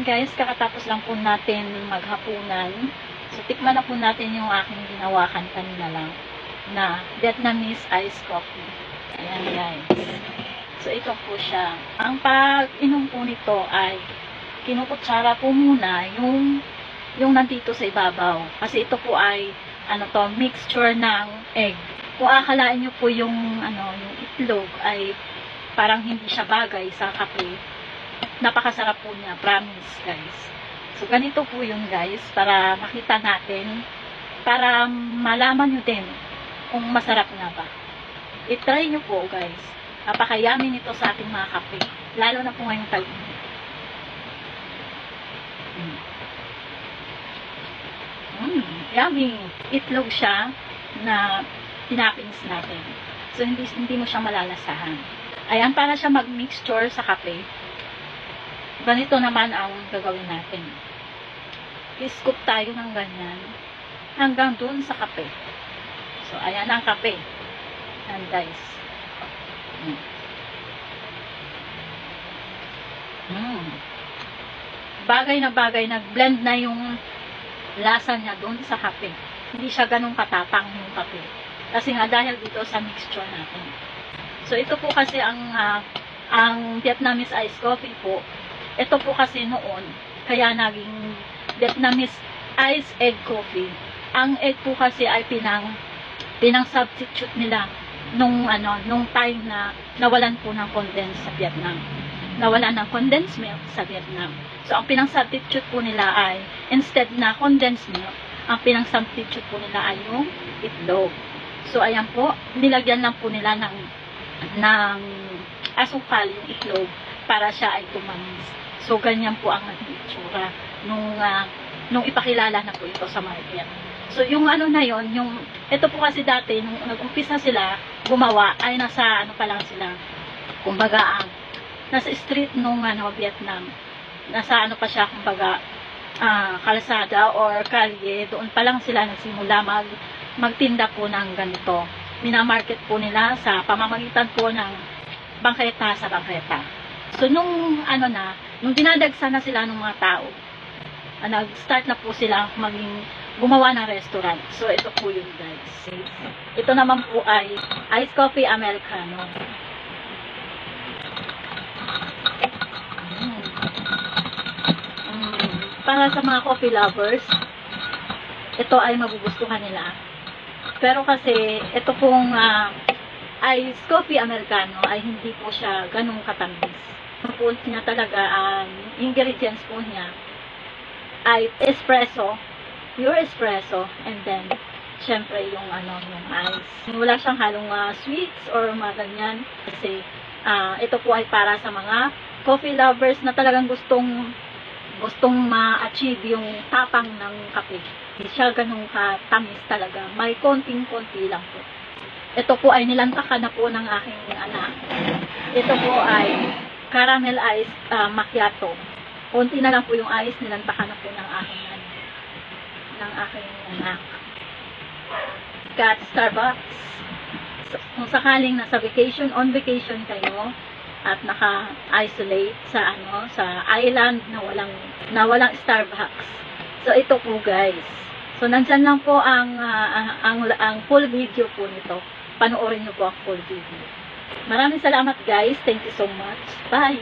guys, kakatapos lang po natin maghapunan. So, tikman na po natin yung aking ginawakan kanina lang na Vietnamese iced coffee. Ayan guys. So, ito po siya. Ang pag-inom po nito ay kinukutsara po muna yung nandito sa ibabaw. Kasi ito po ay mixture ng egg. Kung akalain nyo po yung itlog ay parang hindi siya bagay sa kape, napakasarap po niya, promise guys. So ganito po yun guys, para makita natin, para malaman nyo din kung masarap nga ba. I-try nyo po guys, napakayami nito sa ating mga kape, lalo na po ngayong tag-init. Yummy! Itlog siya na tinapings natin. So hindi mo siya malalasahan. Ayan, para siya mag-mixture sa kape. Ganito naman ang gagawin natin. I-scoop tayo ng ganyan hanggang dun sa kape. So, ayan ang kape. Ayan, guys. Bagay na bagay, nag-blend na yung lasa niya dun sa kape. Hindi siya ganun katapang yung kape. Kasi nga dahil dito sa mixture natin. So, ito po kasi ang Vietnamese iced coffee po. Ito po kasi noon, kaya naging Vietnamese iced egg coffee. Ang egg po kasi ay pinang-substitute nila nung time na nawalan po ng condensed sa Vietnam. Nawalan ng condensed milk sa Vietnam. So, ang pinang-substitute po nila ay, instead na condensed milk, ang pinang-substitute po nila ay yung itlog. So, ayan po, nilagyan lang po nila ng asukal yung itlog para siya ay tumamis. So, ganyan po ang naging itsura nung ipakilala na po ito sa market. So, yung na yon, ito po kasi dati, nung nag-umpisa sila gumawa, ay nasa pa lang sila, kumbaga, nasa street nung Vietnam. Nasa pa siya, kumbaga, kalsada or kalye, doon pa lang sila nagsimula magtinda po ng ganito. Minamarket po nila sa pamamagitan po ng bangketa sa bangketa. So, nung dinadagsa na sila ng mga tao, nag-start na po sila gumawa ng restaurant. So, ito po yun guys. Ito naman po ay iced coffee Americano. Para sa mga coffee lovers, ito ay magugustuhan nila. Pero kasi, ito pong iced coffee Americano ay hindi po siya ganung katamis. Ang po niya talaga, ingredients po niya ay espresso, pure espresso, and then, syempre yung ice. Wala siyang halong sweets or mga ganyan. Kasi, ito po ay para sa mga coffee lovers na talagang gustong ma-achieve yung tapang ng kape. Hindi siya ganun katamis talaga. May konting-konti lang po. Ito po ay nilantakan na po ng aking anak. Ito po ay caramel ice macchiato. Konti na lang po yung ice, nilantakan na po ng aking anak. Got Starbucks. Kung sakaling nasa on vacation kayo, at naka-isolate sa island na walang Starbucks. So ito po guys. So nandyan lang po ang full video po nito. Panoorin niyo po ang full video. Maraming salamat guys. Thank you so much. Bye.